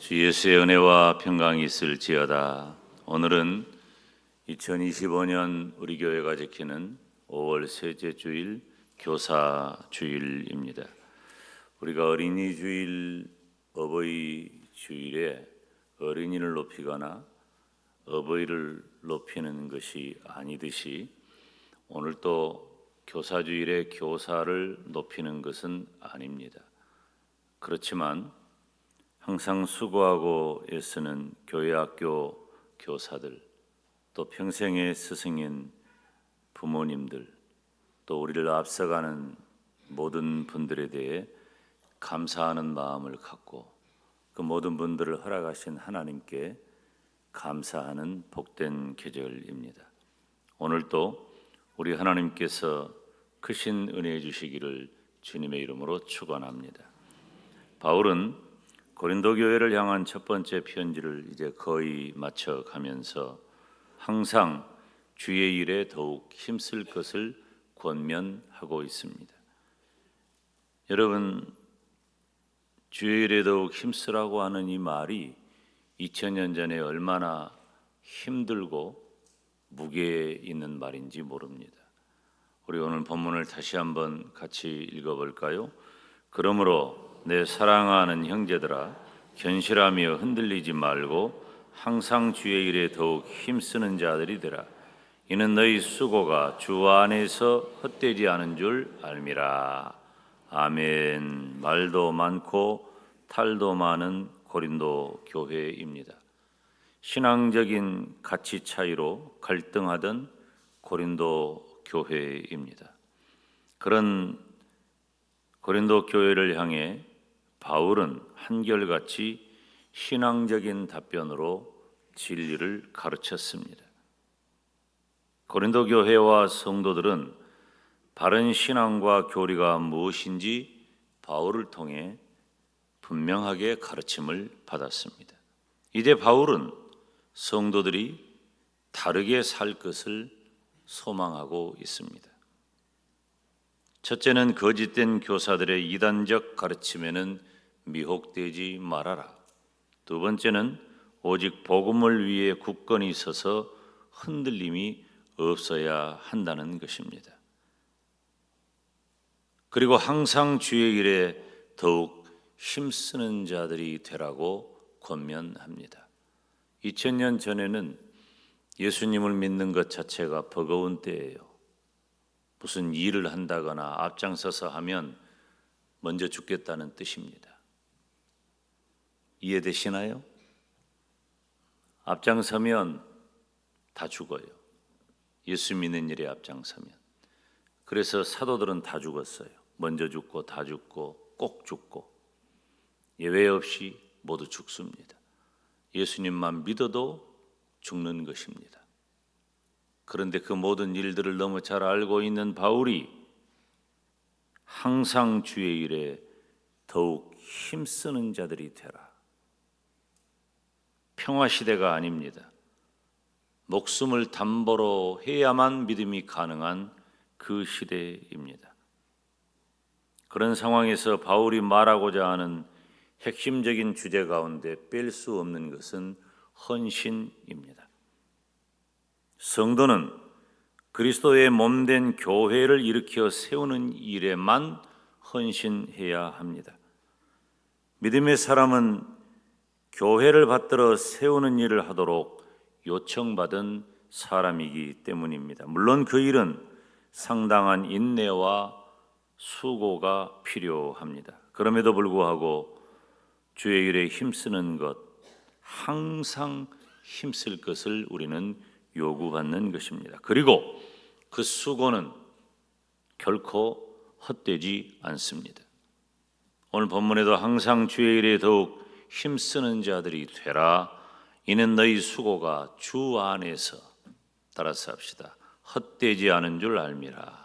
주 예수의 은혜와 평강이 있을지어다. 오늘은 2025년 우리 교회가 지키는 5월 셋째 주일 교사 주일입니다. 우리가 어린이 주일, 어버이 주일에 어린이를 높이거나 어버이를 높이는 것이 아니듯이 오늘 또 교사 주일에 교사를 높이는 것은 아닙니다. 그렇지만 항상 수고하고 애쓰는 교회 학교 교사들, 또 평생의 스승인 부모님들, 또 우리를 앞서가는 모든 분들에 대해 감사하는 마음을 갖고 그 모든 분들을 허락하신 하나님께 감사하는 복된 계절입니다. 오늘도 우리 하나님께서 크신 은혜 주시기를 주님의 이름으로 축원합니다. 바울은 고린도 교회를 향한 첫 번째 편지를 이제 거의 마쳐가면서 항상 주의 일에 더욱 힘쓸 것을 권면하고 있습니다. 여러분, 주의 일에 더욱 힘쓰라고 하는 이 말이 2000년 전에 얼마나 힘들고 무게 있는 말인지 모릅니다. 우리 오늘 본문을 다시 한번 같이 읽어볼까요? 그러므로 내 사랑하는 형제들아, 견실하며 흔들리지 말고 항상 주의 일에 더욱 힘쓰는 자들이 되라. 이는 너희 수고가 주 안에서 헛되지 않은 줄 알미라. 아멘. 말도 많고 탈도 많은 고린도 교회입니다. 신앙적인 가치 차이로 갈등하던 고린도 교회입니다. 그런 고린도 교회를 향해 바울은 한결같이 신앙적인 답변으로 진리를 가르쳤습니다. 고린도 교회와 성도들은 바른 신앙과 교리가 무엇인지 바울을 통해 분명하게 가르침을 받았습니다. 이제 바울은 성도들이 다르게 살 것을 소망하고 있습니다. 첫째는 거짓된 교사들의 이단적 가르침에는 미혹되지 말아라. 두 번째는 오직 복음을 위해 굳건히 서서 흔들림이 없어야 한다는 것입니다. 그리고 항상 주의 일에 더욱 힘쓰는 자들이 되라고 권면합니다. 2000년 전에는 예수님을 믿는 것 자체가 버거운 때예요. 무슨 일을 한다거나 앞장서서 하면 먼저 죽겠다는 뜻입니다. 이해되시나요? 앞장서면 다 죽어요. 예수 믿는 일에 앞장서면. 그래서 사도들은 다 죽었어요. 먼저 죽고 다 죽고 꼭 죽고 예외 없이 모두 죽습니다. 예수님만 믿어도 죽는 것입니다. 그런데 그 모든 일들을 너무 잘 알고 있는 바울이 항상 주의 일에 더욱 힘쓰는 자들이 되라. 평화시대가 아닙니다. 목숨을 담보로 해야만 믿음이 가능한 그 시대입니다. 그런 상황에서 바울이 말하고자 하는 핵심적인 주제 가운데 뺄 수 없는 것은 헌신입니다. 성도는 그리스도의 몸된 교회를 일으켜 세우는 일에만 헌신해야 합니다. 믿음의 사람은 교회를 받들어 세우는 일을 하도록 요청받은 사람이기 때문입니다. 물론 그 일은 상당한 인내와 수고가 필요합니다. 그럼에도 불구하고 주의 일에 힘쓰는 것, 항상 힘쓸 것을 우리는 요구받는 것입니다. 그리고 그 수고는 결코 헛되지 않습니다. 오늘 본문에도 항상 주의 일에 더욱 힘쓰는 자들이 되라. 이는 너희 수고가 주 안에서, 따라서 합시다, 헛되지 않은 줄 알미라.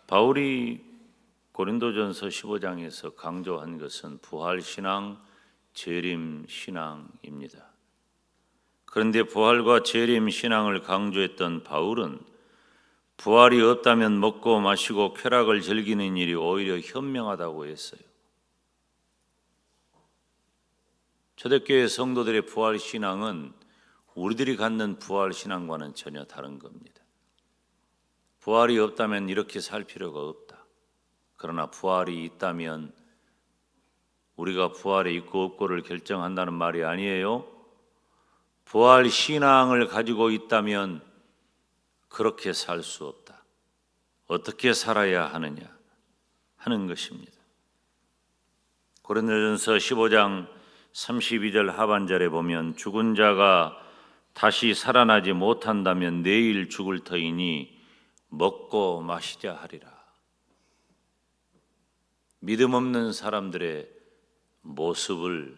바울이 고린도전서 15장에서 강조한 것은 부활신앙, 재림신앙입니다. 그런데 부활과 재림신앙을 강조했던 바울은 부활이 없다면 먹고 마시고 쾌락을 즐기는 일이 오히려 현명하다고 했어요. 초대교회 성도들의 부활 신앙은 우리들이 갖는 부활 신앙과는 전혀 다른 겁니다. 부활이 없다면 이렇게 살 필요가 없다. 그러나 부활이 있다면 우리가 부활에 있고 없고를 결정한다는 말이 아니에요. 부활 신앙을 가지고 있다면 그렇게 살 수 없다. 어떻게 살아야 하느냐 하는 것입니다. 고린도전서 15장 32절 하반절에 보면 죽은 자가 다시 살아나지 못한다면 내일 죽을 터이니 먹고 마시자 하리라. 믿음 없는 사람들의 모습을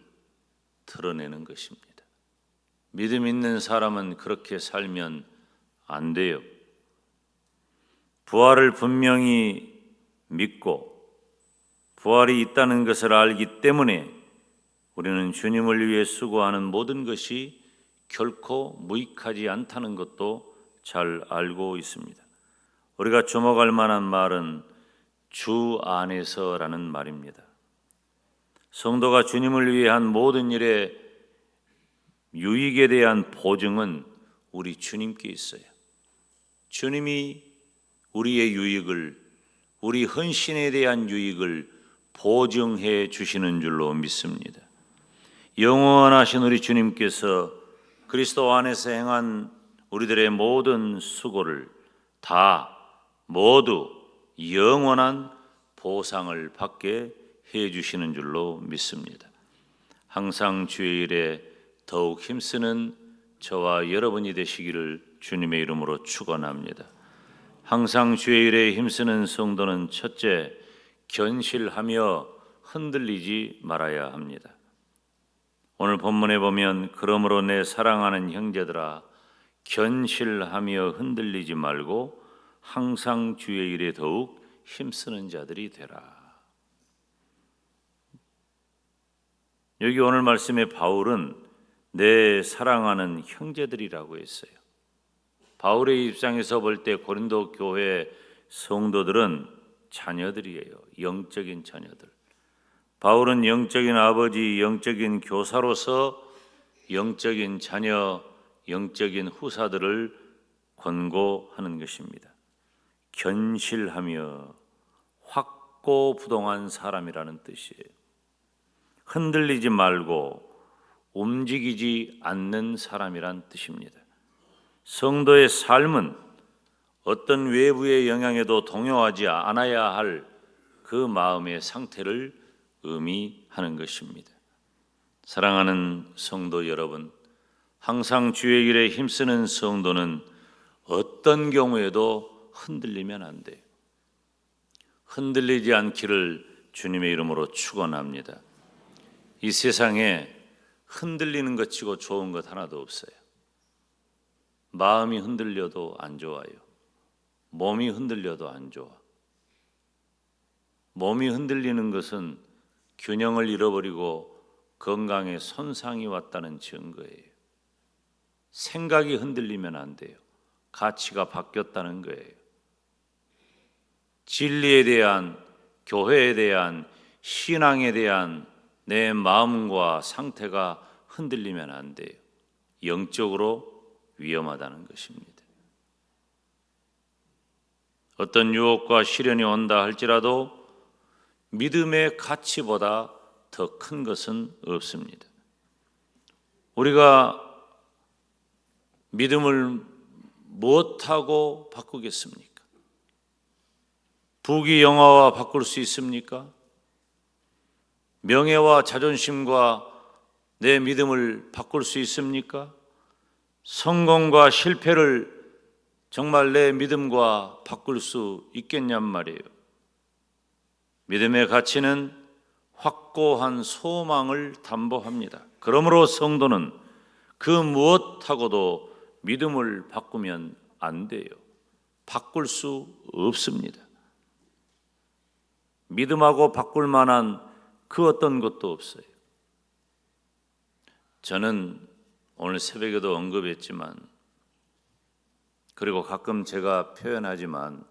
드러내는 것입니다. 믿음 있는 사람은 그렇게 살면 안 돼요. 부활을 분명히 믿고 부활이 있다는 것을 알기 때문에 우리는 주님을 위해 수고하는 모든 것이 결코 무익하지 않다는 것도 잘 알고 있습니다. 우리가 주목할 만한 말은 주 안에서라는 말입니다. 성도가 주님을 위해 한 모든 일에 유익에 대한 보증은 우리 주님께 있어요. 주님이 우리의 유익을, 우리 헌신에 대한 유익을 보증해 주시는 줄로 믿습니다. 영원하신 우리 주님께서 그리스도 안에서 행한 우리들의 모든 수고를 다 모두 영원한 보상을 받게 해 주시는 줄로 믿습니다. 항상 주의 일에 더욱 힘쓰는 저와 여러분이 되시기를 주님의 이름으로 축원합니다. 항상 주의 일에 힘쓰는 성도는 첫째, 견실하며 흔들리지 말아야 합니다. 오늘 본문에 보면 그러므로 내 사랑하는 형제들아 견실하며 흔들리지 말고 항상 주의 일에 더욱 힘쓰는 자들이 되라. 여기 오늘 말씀에 바울은 내 사랑하는 형제들이라고 했어요. 바울의 입장에서 볼 때 고린도 교회 성도들은 자녀들이에요. 영적인 자녀들. 바울은 영적인 아버지, 영적인 교사로서 영적인 자녀, 영적인 후사들을 권고하는 것입니다. 견실하며 확고부동한 사람이라는 뜻이에요. 흔들리지 말고 움직이지 않는 사람이란 뜻입니다. 성도의 삶은 어떤 외부의 영향에도 동요하지 않아야 할 그 마음의 상태를 의미하는 것입니다. 사랑하는 성도 여러분, 항상 주의 일에 힘쓰는 성도는 어떤 경우에도 흔들리면 안 돼요. 흔들리지 않기를 주님의 이름으로 축원합니다. 이 세상에 흔들리는 것 치고 좋은 것 하나도 없어요. 마음이 흔들려도 안 좋아요. 몸이 흔들려도 안 좋아. 몸이 흔들리는 것은 균형을 잃어버리고 건강에 손상이 왔다는 증거예요. 생각이 흔들리면 안 돼요. 가치가 바뀌었다는 거예요. 진리에 대한, 교회에 대한, 신앙에 대한 내 마음과 상태가 흔들리면 안 돼요. 영적으로 위험하다는 것입니다. 어떤 유혹과 시련이 온다 할지라도 믿음의 가치보다 더 큰 것은 없습니다. 우리가 믿음을 무엇하고 바꾸겠습니까? 부귀 영화와 바꿀 수 있습니까? 명예와 자존심과 내 믿음을 바꿀 수 있습니까? 성공과 실패를 정말 내 믿음과 바꿀 수 있겠냔 말이에요. 믿음의 가치는 확고한 소망을 담보합니다. 그러므로 성도는 그 무엇하고도 믿음을 바꾸면 안 돼요. 바꿀 수 없습니다. 믿음하고 바꿀 만한 그 어떤 것도 없어요. 저는 오늘 새벽에도 언급했지만, 그리고 가끔 제가 표현하지만,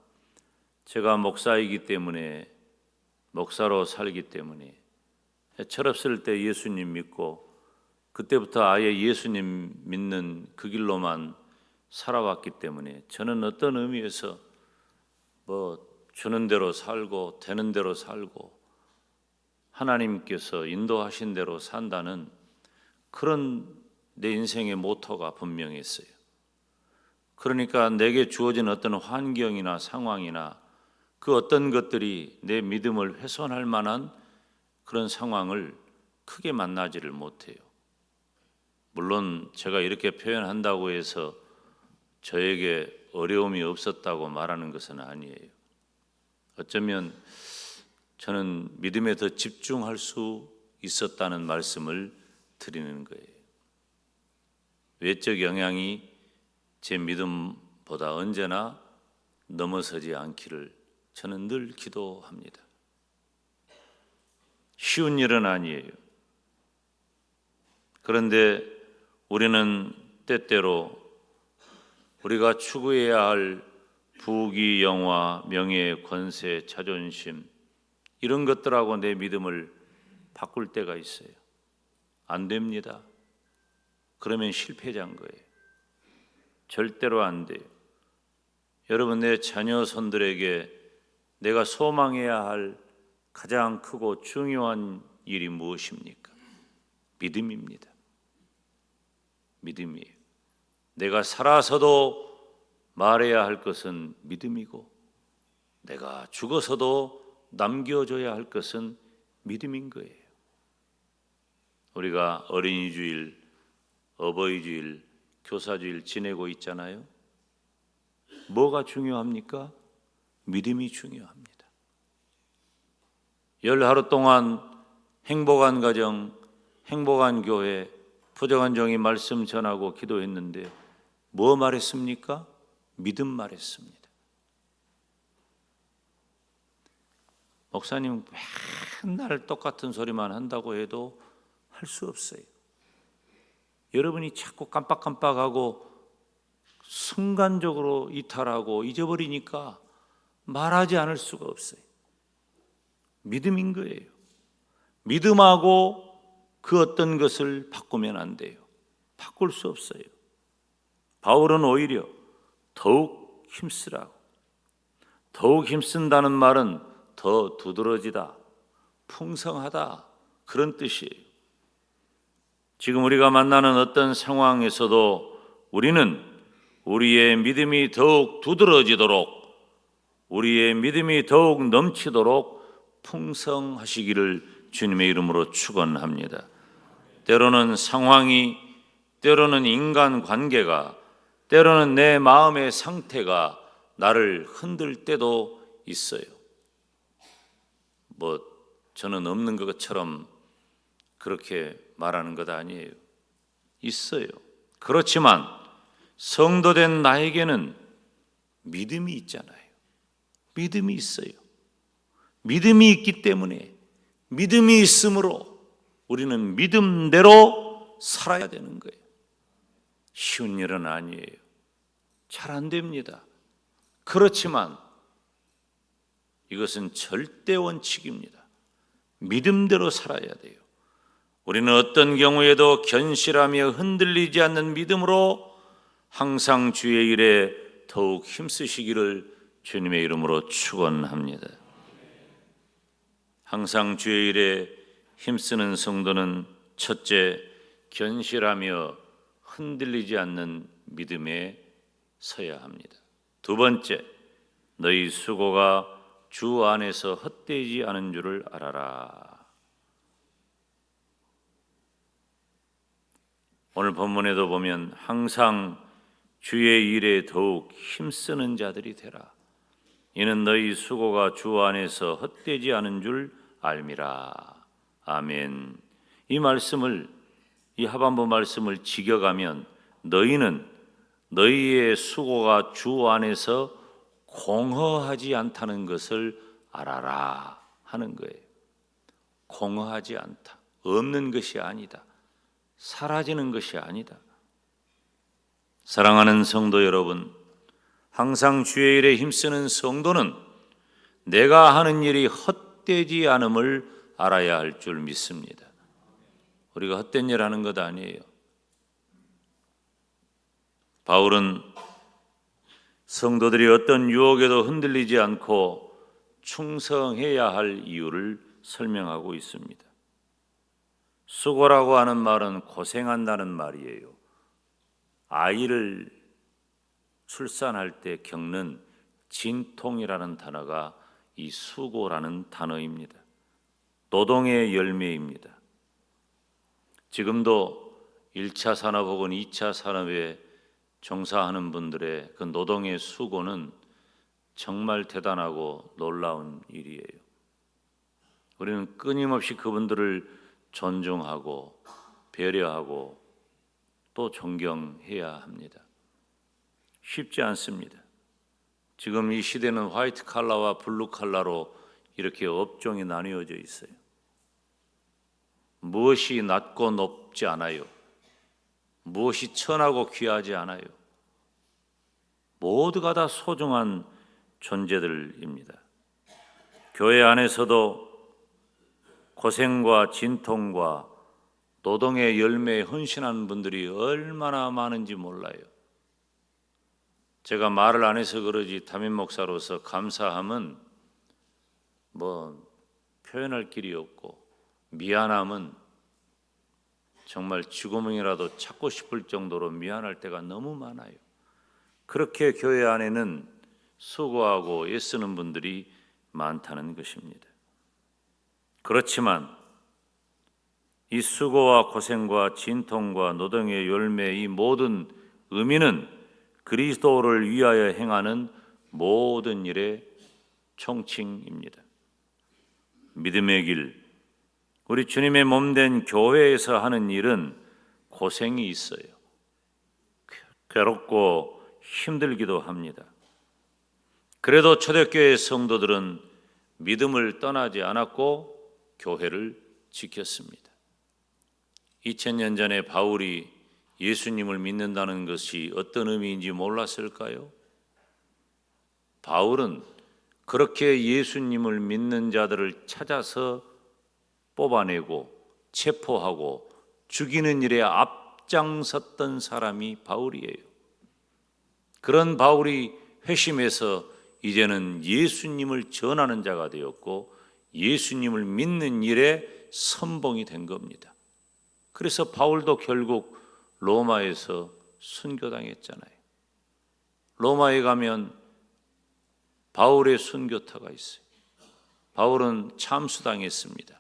제가 목사이기 때문에, 목사로 살기 때문에 철없을 때 예수님 믿고 그때부터 아예 예수님 믿는 그 길로만 살아왔기 때문에 저는 어떤 의미에서 주는 대로 살고 되는 대로 살고 하나님께서 인도하신 대로 산다는 그런 내 인생의 모토가 분명히 있어요. 그러니까 내게 주어진 어떤 환경이나 상황이나 그 어떤 것들이 내 믿음을 훼손할 만한 그런 상황을 크게 만나지를 못해요. 물론 제가 이렇게 표현한다고 해서 저에게 어려움이 없었다고 말하는 것은 아니에요. 어쩌면 저는 믿음에 더 집중할 수 있었다는 말씀을 드리는 거예요. 외적 영향이 제 믿음보다 언제나 넘어서지 않기를 저는 늘 기도합니다. 쉬운 일은 아니에요. 그런데 우리는 때때로 우리가 추구해야 할 부귀, 영화, 명예, 권세, 자존심 이런 것들하고 내 믿음을 바꿀 때가 있어요. 안 됩니다. 그러면 실패자인 거예요. 절대로 안 돼요. 여러분, 내 자녀 손들에게 내가 소망해야 할 가장 크고 중요한 일이 무엇입니까? 믿음입니다. 믿음이에요. 내가 살아서도 말해야 할 것은 믿음이고 내가 죽어서도 남겨줘야 할 것은 믿음인 거예요. 우리가 어린이주일, 어버이주일, 교사주일 지내고 있잖아요. 뭐가 중요합니까? 믿음이 중요합니다. 열 하루 동안 행복한 가정, 행복한 교회, 부정한 종이 말씀 전하고 기도했는데 뭐 말했습니까? 믿음 말했습니다. 목사님 맨날 똑같은 소리만 한다고 해도 할 수 없어요. 여러분이 자꾸 깜빡깜빡하고 순간적으로 이탈하고 잊어버리니까 말하지 않을 수가 없어요. 믿음인 거예요. 믿음하고 그 어떤 것을 바꾸면 안 돼요. 바꿀 수 없어요. 바울은 오히려 더욱 힘쓰라고. 더욱 힘쓴다는 말은 더 두드러지다, 풍성하다 그런 뜻이에요. 지금 우리가 만나는 어떤 상황에서도 우리는 우리의 믿음이 더욱 두드러지도록, 우리의 믿음이 더욱 넘치도록 풍성하시기를 주님의 이름으로 축원합니다. 때로는 상황이, 때로는 인간 관계가, 때로는 내 마음의 상태가 나를 흔들 때도 있어요. 저는 없는 것처럼 그렇게 말하는 것 아니에요. 있어요. 그렇지만 성도된 나에게는 믿음이 있잖아요. 믿음이 있어요. 믿음이 있기 때문에, 믿음이 있으므로 우리는 믿음대로 살아야 되는 거예요. 쉬운 일은 아니에요. 잘 안 됩니다. 그렇지만 이것은 절대 원칙입니다. 믿음대로 살아야 돼요. 우리는 어떤 경우에도 견실하며 흔들리지 않는 믿음으로 항상 주의 일에 더욱 힘쓰시기를 주님의 이름으로 축원합니다. 항상 주의 일에 힘쓰는 성도는 첫째, 견실하며 흔들리지 않는 믿음에 서야 합니다. 두 번째, 너희 수고가 주 안에서 헛되지 않은 줄을 알아라. 오늘 본문에도 보면 항상 주의 일에 더욱 힘쓰는 자들이 되라. 이는 너희 수고가 주 안에서 헛되지 않은 줄 알미라. 아멘. 이 말씀을, 이 하반부 말씀을 지겨가면 너희는 너희의 수고가 주 안에서 공허하지 않다는 것을 알아라 하는 거예요. 공허하지 않다. 없는 것이 아니다. 사라지는 것이 아니다. 사랑하는 성도 여러분, 항상 주의 일에 힘쓰는 성도는 내가 하는 일이 헛되지 않음을 알아야 할 줄 믿습니다. 우리가 헛된 일 하는 것 아니에요. 바울은 성도들이 어떤 유혹에도 흔들리지 않고 충성해야 할 이유를 설명하고 있습니다. 수고라고 하는 말은 고생한다는 말이에요. 아이를 출산할 때 겪는 진통이라는 단어가 이 수고라는 단어입니다. 노동의 열매입니다. 지금도 1차 산업 혹은 2차 산업에 종사하는 분들의 그 노동의 수고는 정말 대단하고 놀라운 일이에요. 우리는 끊임없이 그분들을 존중하고 배려하고 또 존경해야 합니다. 쉽지 않습니다. 지금 이 시대는 화이트 칼라와 블루 칼라로 이렇게 업종이 나뉘어져 있어요. 무엇이 낮고 높지 않아요. 무엇이 천하고 귀하지 않아요. 모두가 다 소중한 존재들입니다. 교회 안에서도 고생과 진통과 노동의 열매에 헌신하는 분들이 얼마나 많은지 몰라요. 제가 말을 안 해서 그러지 담임 목사로서 감사함은 표현할 길이 없고, 미안함은 정말 쥐구멍이라도 찾고 싶을 정도로 미안할 때가 너무 많아요. 그렇게 교회 안에는 수고하고 애쓰는 분들이 많다는 것입니다. 그렇지만 이 수고와 고생과 진통과 노동의 열매의 이 모든 의미는 그리스도를 위하여 행하는 모든 일의 총칭입니다. 믿음의 길, 우리 주님의 몸된 교회에서 하는 일은 고생이 있어요. 괴롭고 힘들기도 합니다. 그래도 초대교회 성도들은 믿음을 떠나지 않았고 교회를 지켰습니다. 2000년 전에 바울이 예수님을 믿는다는 것이 어떤 의미인지 몰랐을까요? 바울은 그렇게 예수님을 믿는 자들을 찾아서 뽑아내고 체포하고 죽이는 일에 앞장섰던 사람이 바울이에요. 그런 바울이 회심해서 이제는 예수님을 전하는 자가 되었고 예수님을 믿는 일에 선봉이 된 겁니다. 그래서 바울도 결국 로마에서 순교당했잖아요. 로마에 가면 바울의 순교터가 있어요. 바울은 참수당했습니다.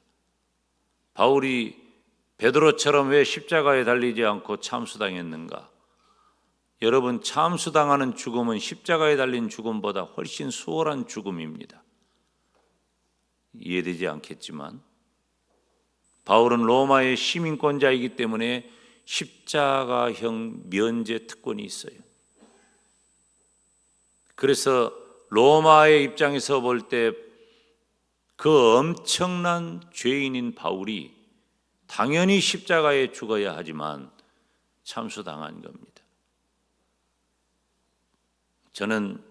바울이 베드로처럼 왜 십자가에 달리지 않고 참수당했는가? 여러분, 참수당하는 죽음은 십자가에 달린 죽음보다 훨씬 수월한 죽음입니다. 이해되지 않겠지만 바울은 로마의 시민권자이기 때문에 십자가형 면제 특권이 있어요. 그래서 로마의 입장에서 볼 때 그 엄청난 죄인인 바울이 당연히 십자가에 죽어야 하지만 참수당한 겁니다. 저는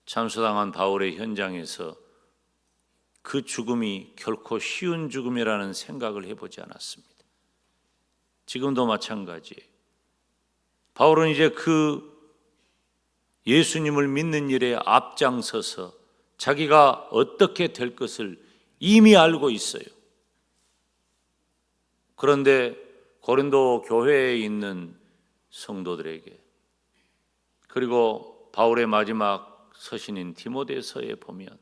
참수당한 바울의 현장에서 그 죽음이 결코 쉬운 죽음이라는 생각을 해보지 않았습니다. 지금도 마찬가지예요. 바울은 이제 그 예수님을 믿는 일에 앞장서서 자기가 어떻게 될 것을 이미 알고 있어요. 그런데 고린도 교회에 있는 성도들에게, 그리고 바울의 마지막 서신인 디모데서에 보면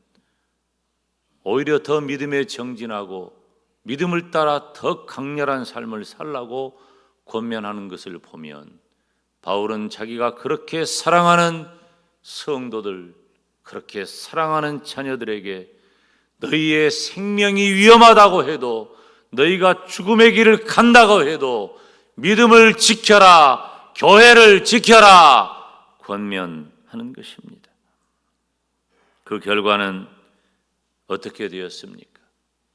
오히려 더 믿음에 정진하고 믿음을 따라 더 강렬한 삶을 살라고 권면하는 것을 보면 바울은 자기가 그렇게 사랑하는 성도들, 그렇게 사랑하는 자녀들에게 너희의 생명이 위험하다고 해도, 너희가 죽음의 길을 간다고 해도 믿음을 지켜라, 교회를 지켜라 권면하는 것입니다. 그 결과는 어떻게 되었습니까?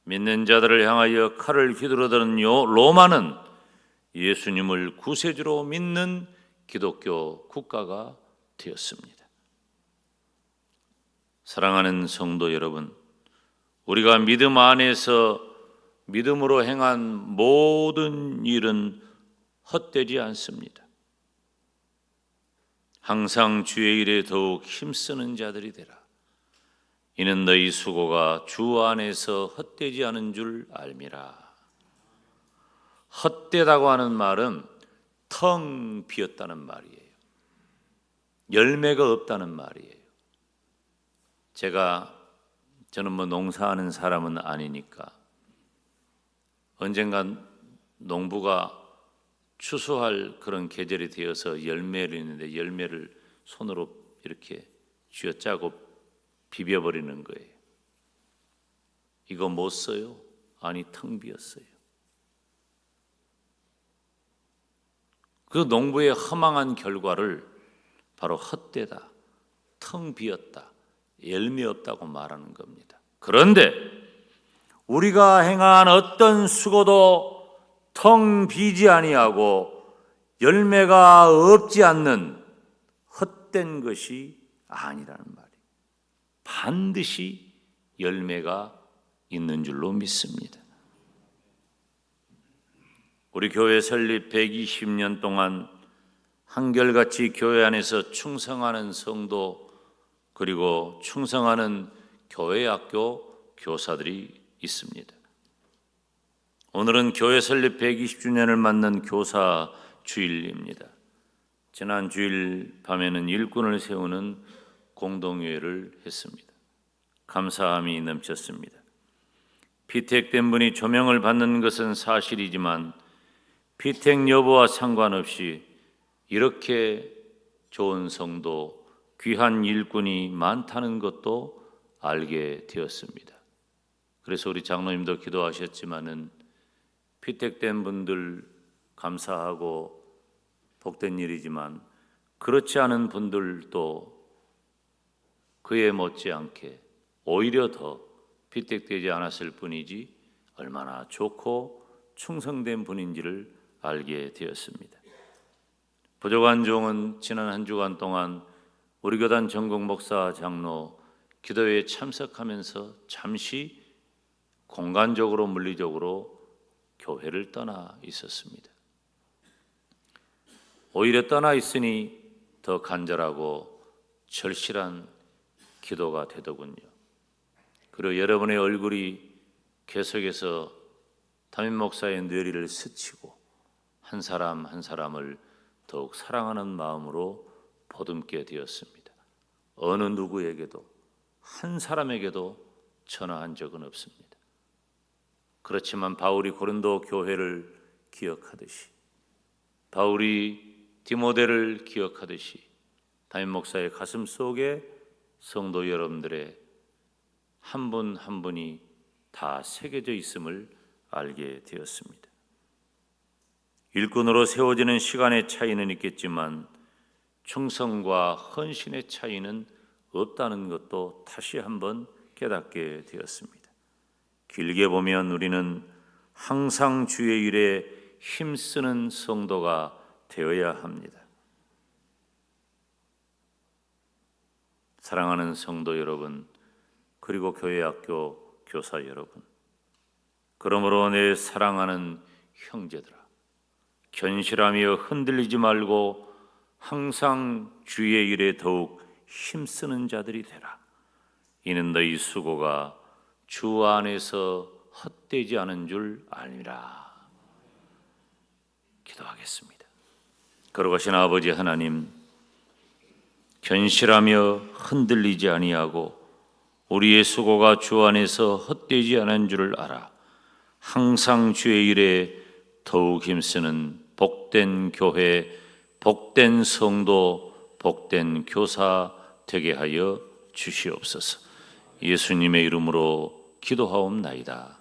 믿는 자들을 향하여 칼을 휘두르던 로마는 예수님을 구세주로 믿는 기독교 국가가 되었습니다. 사랑하는 성도 여러분, 우리가 믿음 안에서 믿음으로 행한 모든 일은 헛되지 않습니다. 항상 주의 일에 더욱 힘쓰는 자들이 되라. 이는 너희 수고가 주 안에서 헛되지 않은 줄 알미라. 헛되다고 하는 말은 텅 비었다는 말이에요. 열매가 없다는 말이에요. 저는 농사하는 사람은 아니니까 언젠간 농부가 추수할 그런 계절이 되어서 열매를 있는데 열매를 손으로 이렇게 쥐어짜고 비벼버리는 거예요. 이거 못 써요? 아니, 텅 비었어요. 그 농부의 허망한 결과를 바로 헛되다, 텅 비었다, 열매 없다고 말하는 겁니다. 그런데 우리가 행한 어떤 수고도 텅 비지 아니하고 열매가 없지 않는 헛된 것이 아니라는 말이에요. 반드시 열매가 있는 줄로 믿습니다. 우리 교회 설립 120년 동안 한결같이 교회 안에서 충성하는 성도 그리고 충성하는 교회학교 교사들이 있습니다. 오늘은 교회 설립 120주년을 맞는 교사 주일입니다. 지난 주일 밤에는 일꾼을 세우는 공동회를 했습니다. 감사함이 넘쳤습니다. 피택된 분이 조명을 받는 것은 사실이지만 피택 여부와 상관없이 이렇게 좋은 성도, 귀한 일꾼이 많다는 것도 알게 되었습니다. 그래서 우리 장로님도 기도하셨지만은 피택된 분들 감사하고 복된 일이지만 그렇지 않은 분들도 그에 못지않게 오히려 더 피택되지 않았을 뿐이지 얼마나 좋고 충성된 분인지를 알게 되었습니다. 부족한 종은 지난 한 주간 동안 우리 교단 전국 목사 장로 기도회에 참석하면서 잠시 공간적으로 물리적으로 교회를 떠나 있었습니다. 오히려 떠나 있으니 더 간절하고 절실한 기도가 되더군요. 그리고 여러분의 얼굴이 계속해서 담임 목사의 뇌리를 스치고 한 사람 한 사람을 더욱 사랑하는 마음으로 보듬게 되었습니다. 어느 누구에게도 한 사람에게도 전화한 적은 없습니다. 그렇지만 바울이 고린도 교회를 기억하듯이 바울이 디모데를 기억하듯이 담임 목사의 가슴 속에 성도 여러분들의 한 분 한 분이 다 새겨져 있음을 알게 되었습니다. 일꾼으로 세워지는 시간의 차이는 있겠지만 충성과 헌신의 차이는 없다는 것도 다시 한번 깨닫게 되었습니다. 길게 보면 우리는 항상 주의 일에 힘쓰는 성도가 되어야 합니다. 사랑하는 성도 여러분, 그리고 교회학교 교사 여러분, 그러므로 내 사랑하는 형제들아, 견실하며 흔들리지 말고 항상 주의 일에 더욱 힘쓰는 자들이 되라. 이는 너희 수고가 주 안에서 헛되지 않은 줄 알미라. 기도하겠습니다. 거룩하신 아버지 하나님, 견실하며 흔들리지 아니하고 우리의 수고가 주 안에서 헛되지 않은 줄을 알아 항상 주의 일에 더욱 힘쓰는 복된 교회, 복된 성도, 복된 교사 되게 하여 주시옵소서. 예수님의 이름으로 기도하옵나이다.